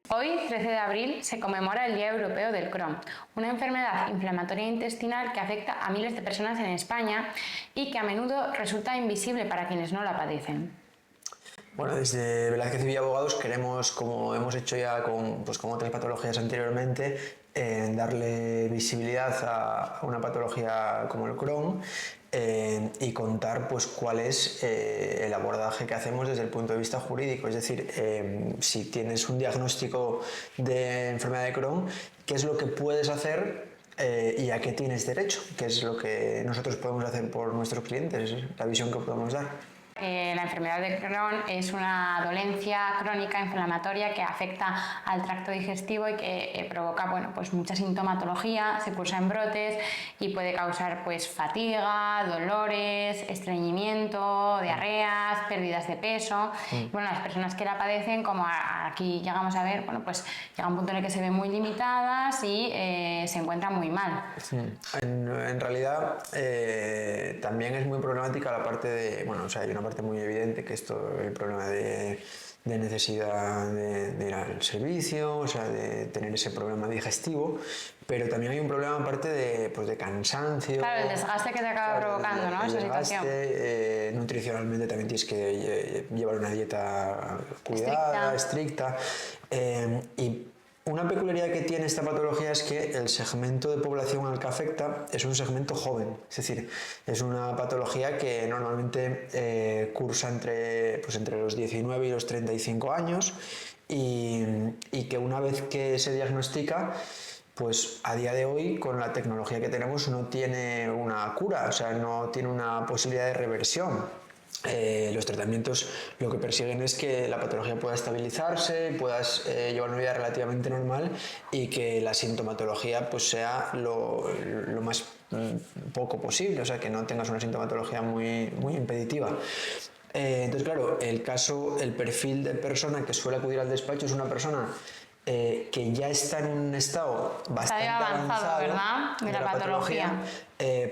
Hoy, 13 de abril, se conmemora el Día Europeo del Crohn, una enfermedad inflamatoria intestinal que afecta a miles de personas en España y que a menudo resulta invisible para quienes no la padecen. Bueno, desde Velázquez y Villa Abogados queremos, como hemos hecho ya con otras patologías anteriormente, darle visibilidad a una patología como el Crohn y contar cuál es el abordaje que hacemos desde el punto de vista jurídico. Es decir, si tienes un diagnóstico de enfermedad de Crohn, ¿qué es lo que puedes hacer y a qué tienes derecho? ¿Qué es lo que nosotros podemos hacer por nuestros clientes? Es la visión que podemos dar. La enfermedad de Crohn es una dolencia crónica inflamatoria que afecta al tracto digestivo y que provoca mucha sintomatología, se cursa en brotes y puede causar fatiga, dolores, estreñimiento, diarreas, pérdidas de peso. Las personas que la padecen, como aquí llegamos a ver, llega un punto en el que se ven muy limitadas y se encuentran muy mal. En realidad también es muy problemática la parte de, hay una parte muy evidente que esto es el problema de necesidad de ir al servicio, de tener ese problema digestivo, pero también hay un problema aparte de cansancio. Claro, el desgaste que te acaba provocando, ¿no? Esa situación. Nutricionalmente también tienes que llevar una dieta cuidada, estricta. Y una peculiaridad que tiene esta patología es que el segmento de población al que afecta es un segmento joven, es decir, es una patología que normalmente cursa entre los 19 y los 35 años y que una vez que se diagnostica, a día de hoy, con la tecnología que tenemos, no tiene una cura, no tiene una posibilidad de reversión. Los tratamientos lo que persiguen es que la patología pueda estabilizarse, puedas llevar una vida relativamente normal y que la sintomatología sea lo más poco posible, que no tengas una sintomatología muy impeditiva. Entonces, claro, el perfil de persona que suele acudir al despacho es una persona que ya está en un estado bastante avanzado, ¿verdad? De la patología.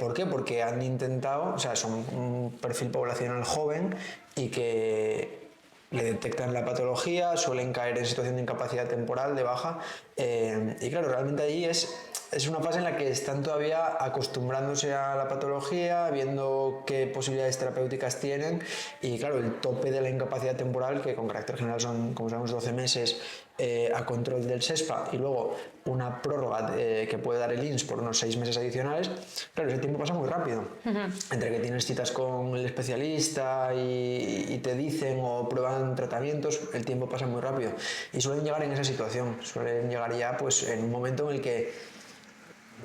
¿Por qué? Porque han intentado, son un perfil poblacional joven y que le detectan la patología, suelen caer en situación de incapacidad temporal, de baja, y claro, realmente allí es una fase en la que están todavía acostumbrándose a la patología, viendo qué posibilidades terapéuticas tienen y claro, el tope de la incapacidad temporal, que con carácter general son, como sabemos, 12 meses a control del SESPA y luego una prórroga que puede dar el INS por unos 6 meses adicionales, claro, ese tiempo pasa muy rápido. Entre que tienes citas con el especialista y te dicen o prueban tratamientos, el tiempo pasa muy rápido y suelen llegar en esa situación, suelen llegar ya en un momento en el que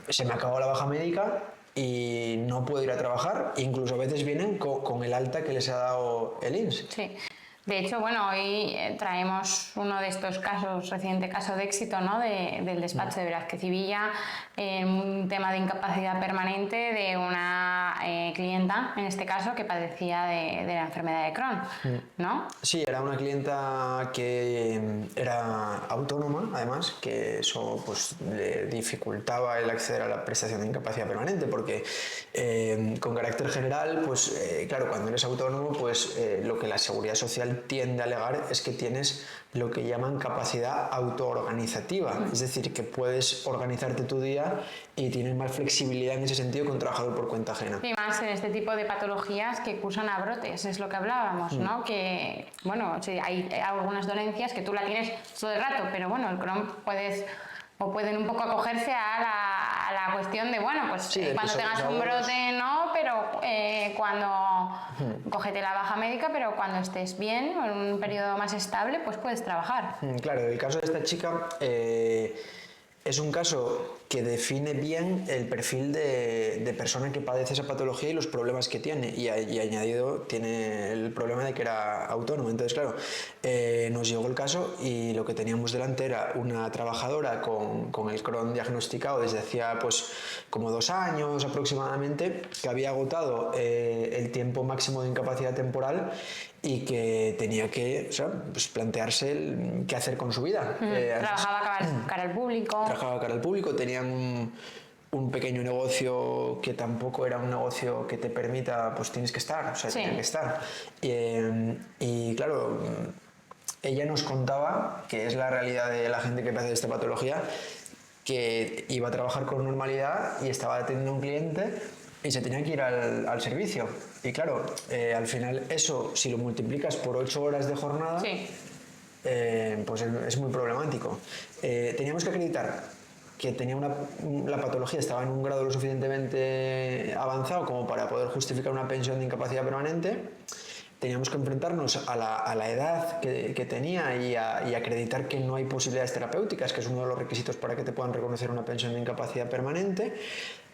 se me acabó la baja médica y no puedo ir a trabajar, incluso a veces vienen con el alta que les ha dado el INS. Sí. De hecho, hoy traemos uno de estos casos, reciente caso de éxito, ¿no? Del despacho de Velázquez y Villa, un tema de incapacidad permanente de una clienta, en este caso, que padecía de la enfermedad de Crohn, ¿no? Sí, era una clienta que era autónoma, además, que eso le dificultaba el acceder a la prestación de incapacidad permanente, porque con carácter general, claro, cuando eres autónomo, lo que la Seguridad Social tiende a alegar es que tienes lo que llaman capacidad autoorganizativa, es decir, que puedes organizarte tu día y tienes más flexibilidad en ese sentido que un trabajador por cuenta ajena. Y más en este tipo de patologías que cursan a brotes, es lo que hablábamos, ¿no? Que, hay algunas dolencias que tú la tienes todo el rato, pero el Crohn pueden un poco acogerse a la cuestión de, cuando tengas un brote no, pero cuando cógete la baja médica, pero cuando estés bien, en un periodo más estable, puedes trabajar. Claro, el caso de esta chica es un caso que define bien el perfil de persona que padece esa patología y los problemas que tiene, y añadido tiene el problema de que era autónomo. Entonces, claro, nos llegó el caso y lo que teníamos delante era una trabajadora con el Crohn diagnosticado desde hacía como 2 años aproximadamente, que había agotado el tiempo máximo de incapacidad temporal y que tenía que plantearse qué hacer con su vida. Trabajaba cara al público. Trabajaba cara al público, tenían un pequeño negocio que tampoco era un negocio que te permita, pues tienes que estar, o sea, Sí. tienes que estar. Y claro, ella nos contaba, que es la realidad de la gente que padece esta patología, que iba a trabajar con normalidad y estaba atendiendo a un cliente y se tenía que ir al servicio. Y claro, al final eso, si lo multiplicas por 8 horas de jornada, Sí. pues es muy problemático. Teníamos que acreditar que tenía la patología estaba en un grado lo suficientemente avanzado como para poder justificar una pensión de incapacidad permanente. Teníamos que enfrentarnos a la edad que tenía y acreditar que no hay posibilidades terapéuticas, que es uno de los requisitos para que te puedan reconocer una pensión de incapacidad permanente,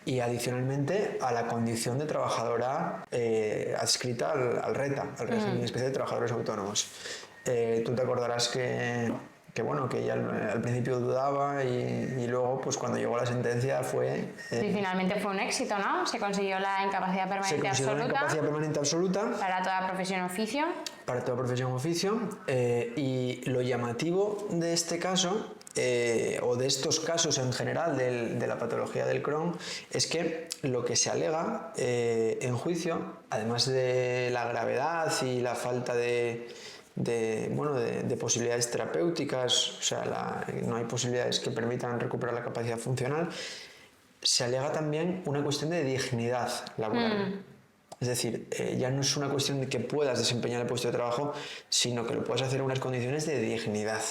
y adicionalmente a la condición de trabajadora adscrita al RETA, al régimen especial de trabajadores autónomos. Tú te acordarás que bueno, que ella al principio dudaba y luego, pues cuando llegó la sentencia fue... Sí, finalmente fue un éxito, ¿no? Se consiguió la incapacidad permanente absoluta. La incapacidad permanente absoluta. Para toda profesión o oficio. Para toda profesión o oficio. Y lo llamativo de este caso, o de estos casos en general de la patología del Crohn, es que lo que se alega en juicio, además de la gravedad y la falta de posibilidades terapéuticas, o sea, no hay posibilidades que permitan recuperar la capacidad funcional, se alega también una cuestión de dignidad laboral. Es decir, ya no es una cuestión de que puedas desempeñar el puesto de trabajo, sino que lo puedas hacer en unas condiciones de dignidad.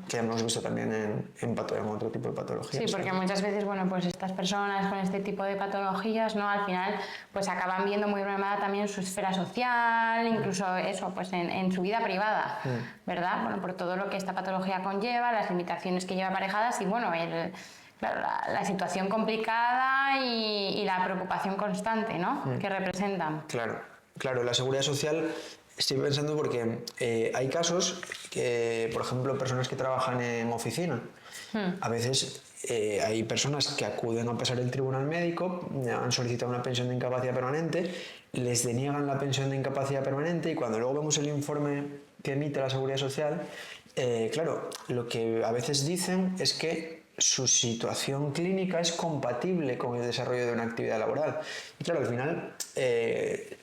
Que hemos visto también en otro tipo de patologías. Sí, porque muchas veces, bueno, pues estas personas con este tipo de patologías, ¿no? Al final, pues acaban viendo muy problemada también su esfera social, incluso eso, pues en su vida privada, ¿verdad? Bueno, por todo lo que esta patología conlleva, las limitaciones que lleva aparejadas y, bueno, claro, la situación complicada y la preocupación constante, ¿no? Que representan. Claro, la seguridad social. Estoy pensando porque hay casos que, por ejemplo, personas que trabajan en oficina, a veces hay personas que acuden a pasar el tribunal médico, han solicitado una pensión de incapacidad permanente, les deniegan la pensión de incapacidad permanente y cuando luego vemos el informe que emite la Seguridad Social, claro, lo que a veces dicen es que su situación clínica es compatible con el desarrollo de una actividad laboral. Y claro, al final, el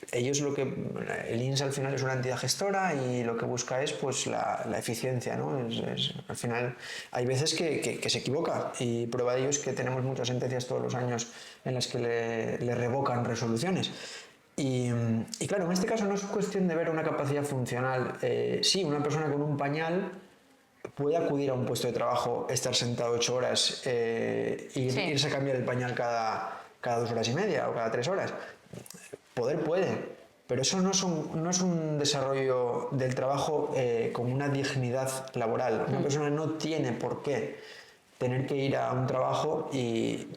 INS al final es una entidad gestora y lo que busca es pues la eficiencia, ¿no? Al final hay veces que se equivoca y prueba de ello es que tenemos muchas sentencias todos los años en las que le revocan resoluciones. Y claro, en este caso no es cuestión de ver una capacidad funcional. Sí, una persona con un pañal puede acudir a un puesto de trabajo, estar sentado 8 horas irse a cambiar el pañal cada 2 horas y media o cada 3 horas. Poder puede, pero eso no es un desarrollo del trabajo con una dignidad laboral. Una persona no tiene por qué tener que ir a un trabajo y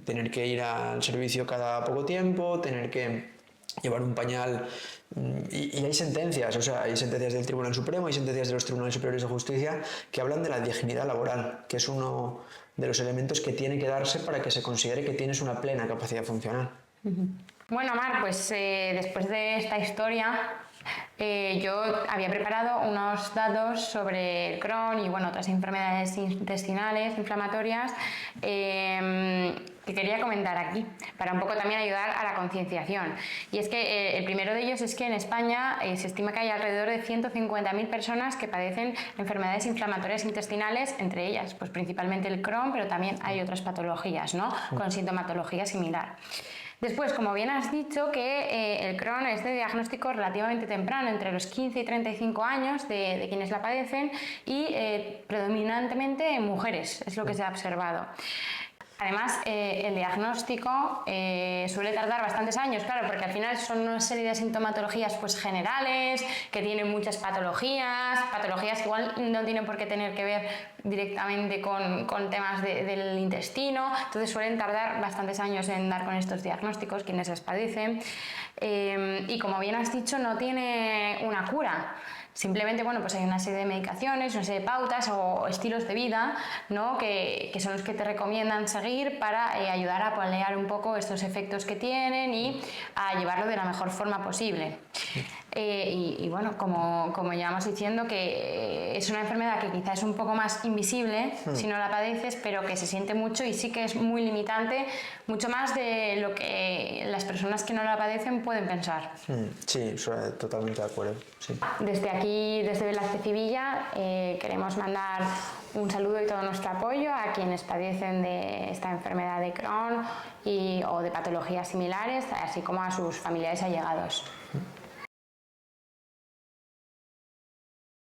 tener que ir al servicio cada poco tiempo, tener que llevar un pañal. Y hay sentencias, o sea, hay sentencias del Tribunal Supremo, hay sentencias de los Tribunales Superiores de Justicia que hablan de la dignidad laboral, que es uno de los elementos que tiene que darse para que se considere que tienes una plena capacidad funcional. Bueno, Mar, pues después de esta historia, yo había preparado unos datos sobre el Crohn y bueno, otras enfermedades intestinales, inflamatorias, que quería comentar aquí, para un poco también ayudar a la concienciación. Y es que el primero de ellos es que en España se estima que hay alrededor de 150.000 personas que padecen enfermedades inflamatorias intestinales, entre ellas pues principalmente el Crohn, pero también hay otras patologías, ¿no? Con sintomatología similar. Después, como bien has dicho, que el Crohn es de diagnóstico relativamente temprano, entre los 15 y 35 años de quienes la padecen y predominantemente en mujeres, es lo que se ha observado. Además, el diagnóstico suele tardar bastantes años, claro, porque al final son una serie de sintomatologías pues, generales, que tienen muchas patologías que igual no tienen por qué tener que ver directamente con temas del intestino, entonces suelen tardar bastantes años en dar con estos diagnósticos quienes las padecen. Y como bien has dicho, no tiene una cura. Simplemente, bueno, pues hay una serie de medicaciones, una serie de pautas o estilos de vida, ¿no? que son los que te recomiendan seguir para ayudar a paliar un poco estos efectos que tienen y a llevarlo de la mejor forma posible. Y bueno, como llevamos diciendo, que es una enfermedad que quizás es un poco más invisible si no la padeces, pero que se siente mucho y sí que es muy limitante, mucho más de lo que las personas que no la padecen pueden pensar. Sí, totalmente de acuerdo. Sí. Desde aquí, desde Velázquez y Villa, queremos mandar un saludo y todo nuestro apoyo a quienes padecen de esta enfermedad de Crohn o de patologías similares, así como a sus familiares allegados.